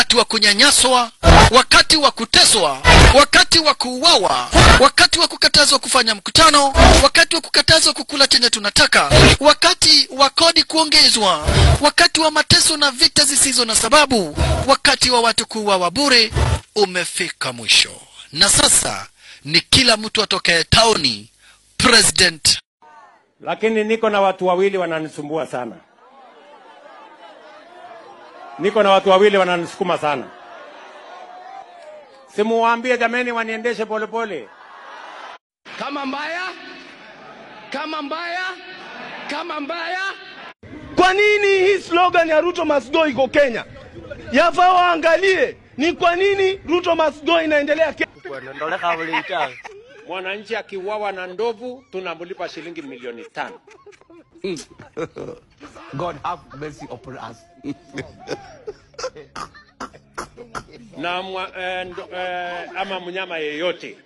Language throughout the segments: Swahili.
wakati wa kunyanyaswa, wakati wa kuteswa, wakati wa kuuawa, wakati wa kukatazwa kufanya mkutano, wakati wa kukatazwa kukula chenye tunataka, wakati wa kodi kuongezwa, wakati wa mateso na vita zisizo na sababu, wakati wa watu kuuawa bure umefika mwisho. Na sasa ni kila mtu atokaye tauni president. Lakini niko na watu wawili wananisumbua sana. Niko na watu wawili wananisukuma sana. Simuwaambie jameni waniendeshe polepole. Kama mbaya, kama mbaya, kama mbaya. Kwa nini hii slogan ya Ruto must go iko Kenya? Yafaa waangalie ni kwa nini Ruto must go inaendelea Kenya. Mwananchi akiuawa na ndovu tunamlipa shilingi milioni 5. God have mercy upon us. Na ama mnyama yeyote.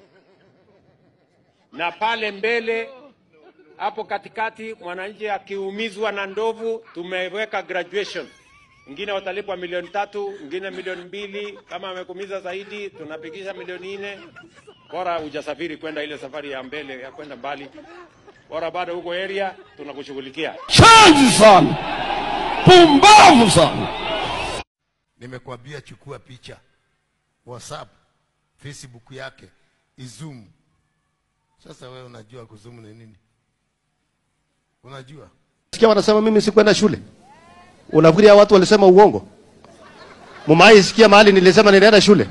Na pale mbele hapo katikati mwananchi akiumizwa na ndovu tumeweka graduation. Ingine watalipwa milioni 3, ingine milioni 2, kama amekumiza zaidi tunapigisha milioni 4. Bora hujasafiri kwenda ile safari ya mbele ya kwenda mbali. Bora bado huko area tunakushughulikia. Chanzi sana. Pumbavu sana. Nimekuambia chukua picha WhatsApp, Facebook yake, izoom. Sasa wewe unajua kuzoom ni nini? Unajua? Sikia wanasema mimi sikwenda shule. Unafikiria watu walisema uongo? Mumai sikia mahali nilisema nilienda shule.